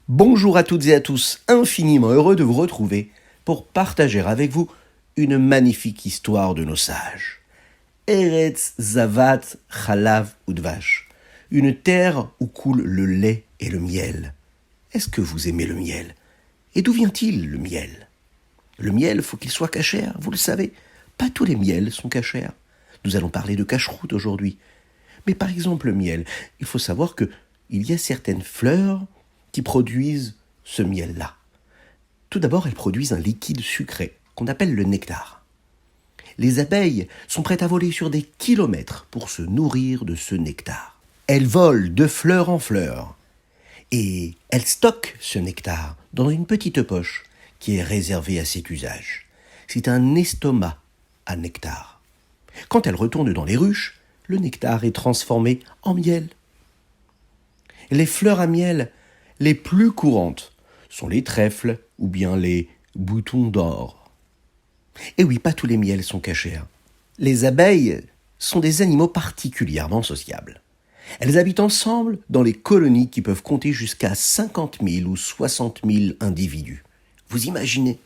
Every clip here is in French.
Bonjour à toutes et à tous, infiniment heureux de vous retrouver pour partager avec vous une magnifique histoire de nos sages. Eretz Zavat Chalav Udvash, une terre où coule le lait et le miel. Est-ce que vous aimez le miel? Et d'où vient-il le miel? Le miel, faut qu'il soit cachère, vous le savez. Pas tous les miels sont cachères. Nous allons parler de cacheroute aujourd'hui. Mais par exemple le miel, il faut savoir qu'il y a certaines fleurs qui produisent ce miel-là. Tout d'abord, elles produisent un liquide sucré qu'on appelle le nectar. Les abeilles sont prêtes à voler sur des kilomètres pour se nourrir de ce nectar. Elles volent de fleur en fleur et elles stockent ce nectar dans une petite poche qui est réservée à cet usage. C'est un estomac à nectar. Quand elles retournent dans les ruches, le nectar est transformé en miel. Les fleurs à miel les plus courantes sont les trèfles ou bien les boutons d'or. Et oui, pas tous les miels sont cachers. Les abeilles sont des animaux particulièrement sociables. Elles habitent ensemble dans les colonies qui peuvent compter jusqu'à 50 000 ou 60 000 individus. Vous imaginez?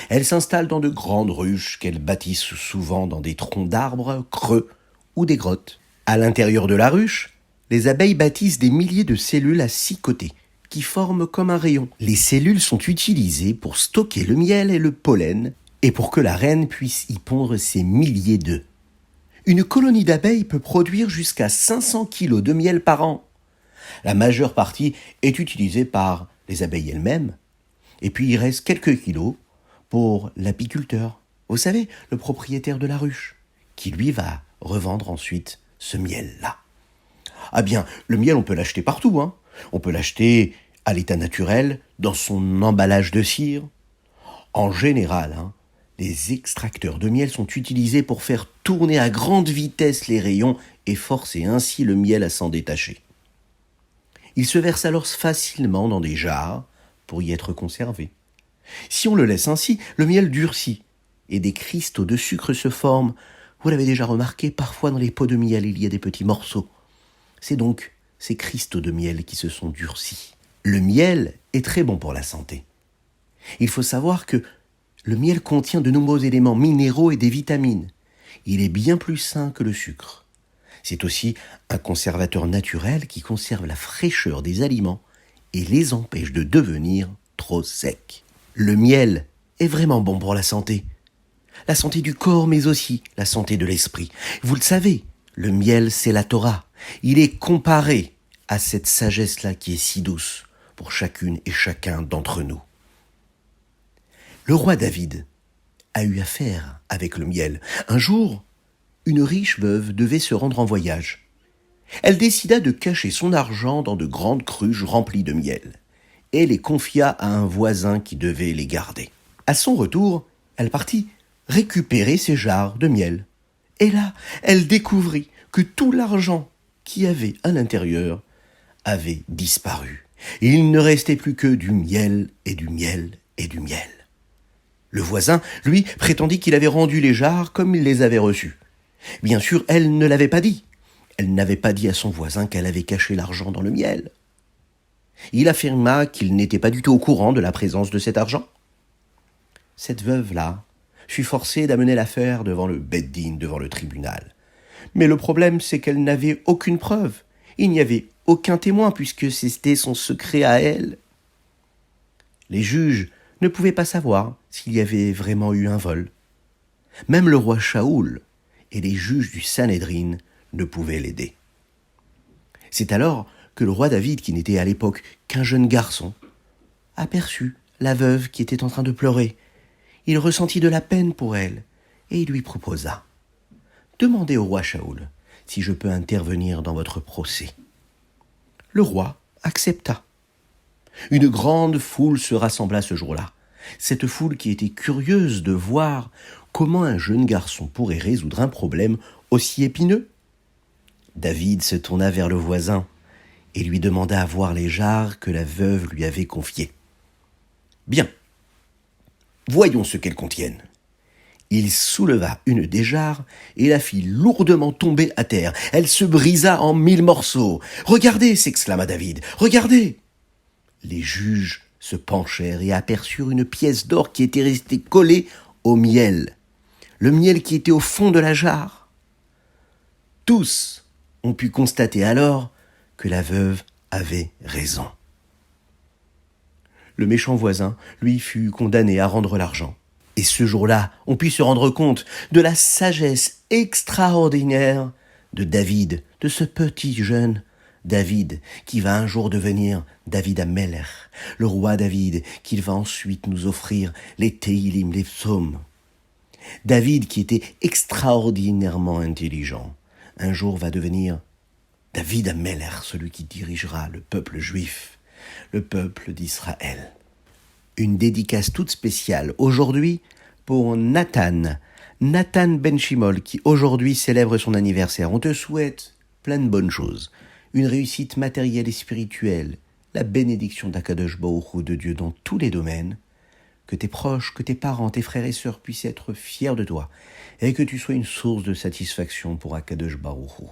Elles s'installent dans de grandes ruches qu'elles bâtissent souvent dans des troncs d'arbres creux ou des grottes. À l'intérieur de la ruche, les abeilles bâtissent des milliers de cellules à 6 côtés, qui forment comme un rayon. Les cellules sont utilisées pour stocker le miel et le pollen, et pour que la reine puisse y pondre ses milliers d'œufs. Une colonie d'abeilles peut produire jusqu'à 500 kilos de miel par an. La majeure partie est utilisée par les abeilles elles-mêmes, et puis il reste quelques kilos pour l'apiculteur. Vous savez, le propriétaire de la ruche, qui lui va revendre ensuite ce miel-là. Ah bien, le miel on peut l'acheter partout, hein. On peut l'acheter à l'état naturel, dans son emballage de cire. En général, les extracteurs de miel sont utilisés pour faire tourner à grande vitesse les rayons et forcer ainsi le miel à s'en détacher. Il se verse alors facilement dans des jarres pour y être conservé. Si on le laisse ainsi, le miel durcit et des cristaux de sucre se forment. Vous l'avez déjà remarqué, parfois dans les pots de miel, il y a des petits morceaux. C'est donc ces cristaux de miel qui se sont durcis. Le miel est très bon pour la santé. Il faut savoir que le miel contient de nombreux éléments minéraux et des vitamines. Il est bien plus sain que le sucre. C'est aussi un conservateur naturel qui conserve la fraîcheur des aliments et les empêche de devenir trop secs. Le miel est vraiment bon pour la santé. La santé du corps, mais aussi la santé de l'esprit. Vous le savez, le miel, c'est la Torah. Il est comparé à cette sagesse-là qui est si douce pour chacune et chacun d'entre nous. Le roi David a eu affaire avec le miel. Un jour, une riche veuve devait se rendre en voyage. Elle décida de cacher son argent dans de grandes cruches remplies de miel et les confia à un voisin qui devait les garder. À son retour, elle partit récupérer ses jarres de miel. Et là, elle découvrit que tout l'argent qu'il y avait à l'intérieur avait disparu. Et il ne restait plus que du miel et du miel et du miel. Le voisin, lui, prétendit qu'il avait rendu les jarres comme il les avait reçues. Bien sûr, elle ne l'avait pas dit. Elle n'avait pas dit à son voisin qu'elle avait caché l'argent dans le miel. Il affirma qu'il n'était pas du tout au courant de la présence de cet argent. Cette veuve-là fut forcée d'amener l'affaire devant le Beth Din, devant le tribunal. Mais le problème, c'est qu'elle n'avait aucune preuve. Il n'y avait aucun témoin, puisque c'était son secret à elle. Les juges ne pouvaient pas savoir s'il y avait vraiment eu un vol. Même le roi Shaoul et les juges du Sanhédrin ne pouvaient l'aider. C'est alors que le roi David, qui n'était à l'époque qu'un jeune garçon, aperçut la veuve qui était en train de pleurer. Il ressentit de la peine pour elle et il lui proposa « Demandez au roi Shaoul si je peux intervenir dans votre procès. » Le roi accepta. Une grande foule se rassembla ce jour-là. Cette foule qui était curieuse de voir comment un jeune garçon pourrait résoudre un problème aussi épineux. David se tourna vers le voisin et lui demanda à voir les jarres que la veuve lui avait confiées. « Bien, voyons ce qu'elles contiennent. » Il souleva une des jarres et la fit lourdement tomber à terre. Elle se brisa en 1000 morceaux. « Regardez !» s'exclama David. « Regardez !» Les juges se penchèrent et aperçurent une pièce d'or qui était restée collée au miel. Le miel qui était au fond de la jarre. Tous ont pu constater alors que la veuve avait raison. Le méchant voisin, lui, fut condamné à rendre l'argent. Et ce jour-là, on put se rendre compte de la sagesse extraordinaire de David, de ce petit jeune David, qui va un jour devenir David Ameller, le roi David, qui va ensuite nous offrir les Teilim, les psaumes. David, qui était extraordinairement intelligent, un jour va devenir David Ameller, celui qui dirigera le peuple juif, le peuple d'Israël. Une dédicace toute spéciale aujourd'hui pour Nathan Ben Shimol, qui aujourd'hui célèbre son anniversaire. On te souhaite plein de bonnes choses, une réussite matérielle et spirituelle, la bénédiction d'Akadosh Baruch Hu, de Dieu dans tous les domaines, que tes proches, que tes parents, tes frères et sœurs puissent être fiers de toi, et que tu sois une source de satisfaction pour Akadosh Baruch Hu.